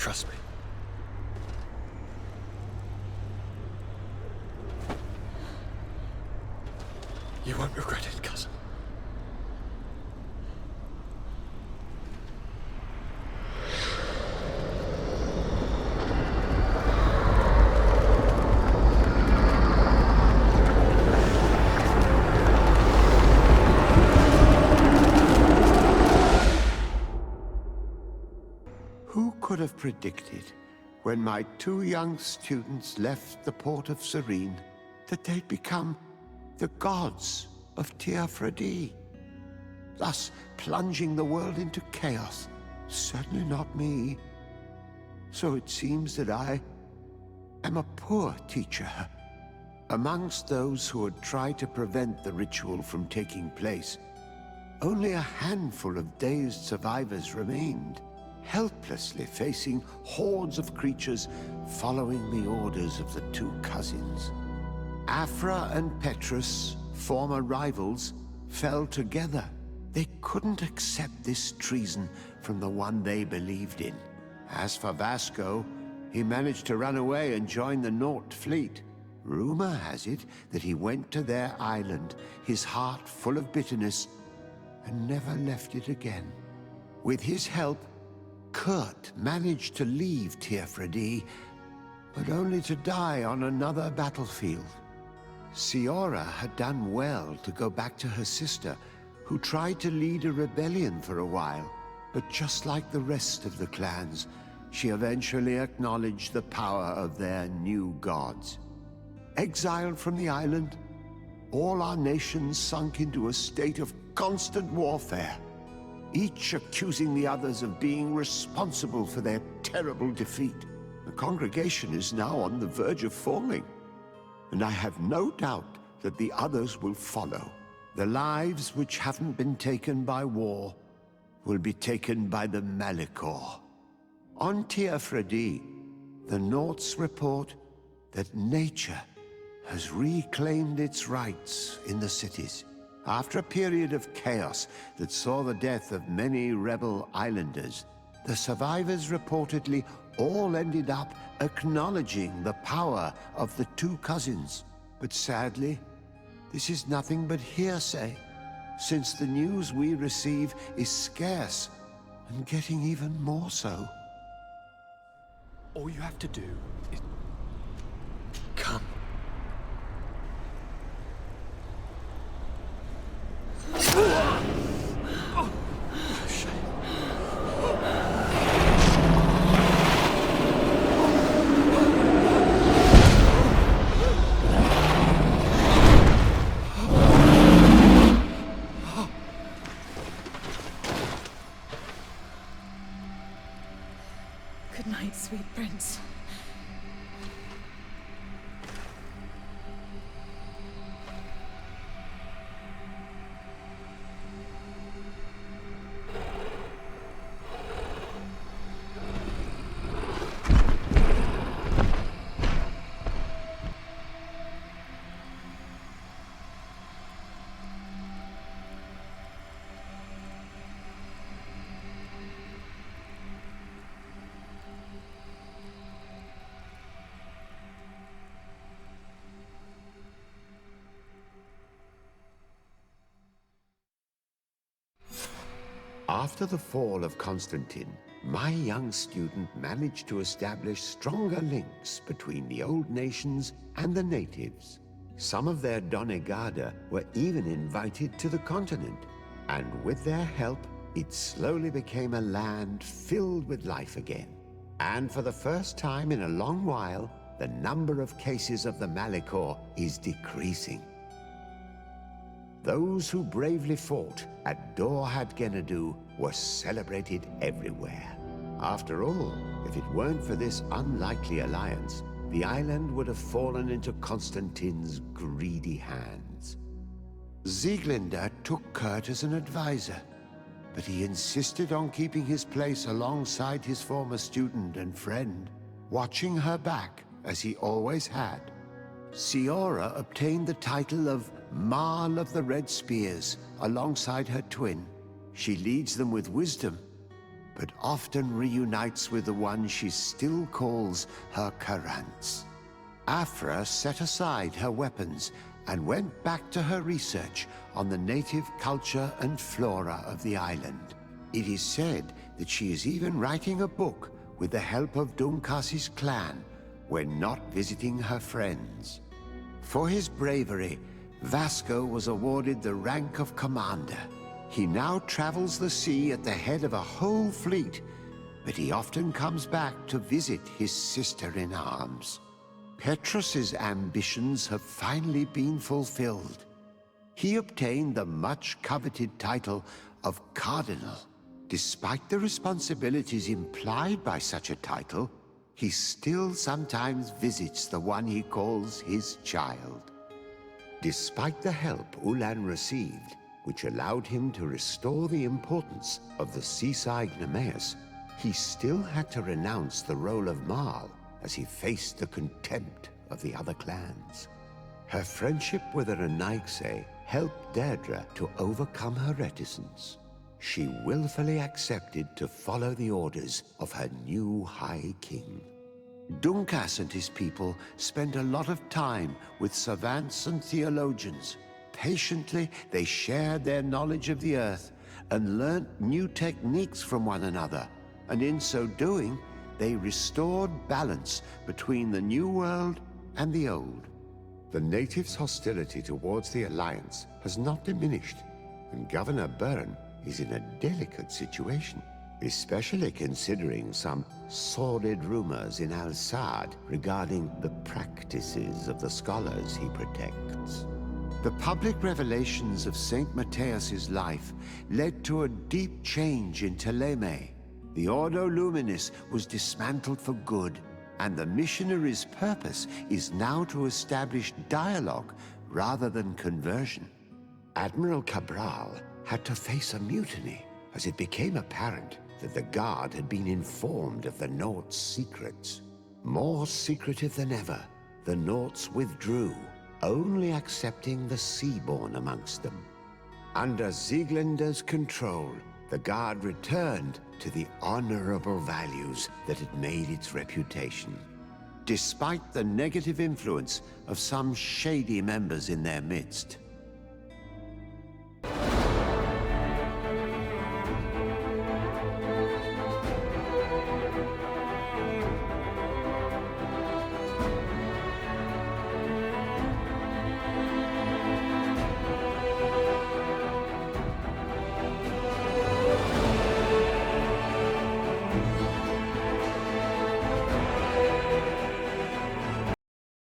Trust me. You won't regret it, cousin. Who could have predicted, when my two young students left the port of Serene, that they'd become the gods of Teofredi, thus plunging the world into chaos? Certainly not me. So it seems that I am a poor teacher. Amongst those who had tried to prevent the ritual from taking place, only a handful of dazed survivors remained, helplessly facing hordes of creatures following the orders of the two cousins. Afra and Petrus, former rivals, fell together. They couldn't accept this treason from the one they believed in. As for Vasco, he managed to run away and join the Nort fleet. Rumor has it that he went to their island, his heart full of bitterness, and never left it again. With his help, Kurt managed to leave Teofredi, but only to die on another battlefield. Siora had done well to go back to her sister, who tried to lead a rebellion for a while, but just like the rest of the clans, she eventually acknowledged the power of their new gods. Exiled from the island, all our nations sunk into a state of constant warfare, each accusing the others of being responsible for their terrible defeat. The congregation is now on the verge of falling, and I have no doubt that the others will follow. The lives which haven't been taken by war will be taken by the Malicor. On Teofredi, the Norts report that nature has reclaimed its rights in the cities. After a period of chaos that saw the death of many rebel islanders, the survivors reportedly all ended up acknowledging the power of the two cousins. But sadly, this is nothing but hearsay, since the news we receive is scarce and getting even more so. All you have to do is come. Good night, sweet prince. After the fall of Constantine, my young student managed to establish stronger links between the old nations and the natives. Some of their Donegada were even invited to the continent, and with their help, it slowly became a land filled with life again. And for the first time in a long while, the number of cases of the Malicor is decreasing. Those who bravely fought at Dorhad Genadu were celebrated everywhere. After all, if it weren't for this unlikely alliance, the island would have fallen into Constantine's greedy hands. Sieglinde took Kurt as an advisor, but he insisted on keeping his place alongside his former student and friend, watching her back as he always had. Siora obtained the title of Marl of the Red Spears alongside her twin. She leads them with wisdom, but often reunites with the one she still calls her Karantz. Afra set aside her weapons and went back to her research on the native culture and flora of the island. It is said that she is even writing a book with the help of Dunkas's clan when not visiting her friends. For his bravery, Vasco was awarded the rank of commander. He now travels the sea at the head of a whole fleet, but he often comes back to visit his sister-in-arms. Petrus's ambitions have finally been fulfilled. He obtained the much-coveted title of Cardinal. Despite the responsibilities implied by such a title, he still sometimes visits the one he calls his child. Despite the help Ulan received, which allowed him to restore the importance of the seaside Nemeus, he still had to renounce the role of Marl as he faced the contempt of the other clans. Her friendship with the Renaigse helped Deirdre to overcome her reticence. She willfully accepted to follow the orders of her new High King. Dunkas and his people spent a lot of time with savants and theologians. Patiently, they shared their knowledge of the earth and learnt new techniques from one another, and in so doing, they restored balance between the New World and the Old. The natives' hostility towards the Alliance has not diminished, and Governor Byrne is in a delicate situation, especially considering some sordid rumors in Al-Sad regarding the practices of the scholars he protects. The public revelations of St. Matthias's life led to a deep change in Thélème. The Ordo Luminis was dismantled for good, and the missionaries' purpose is now to establish dialogue rather than conversion. Admiral Cabral had to face a mutiny as it became apparent that the Guard had been informed of the Nort's secrets. More secretive than ever, the Norts withdrew, only accepting the Seaborn amongst them. Under Sieglinder's control, the Guard returned to the honorable values that had made its reputation. Despite the negative influence of some shady members in their midst,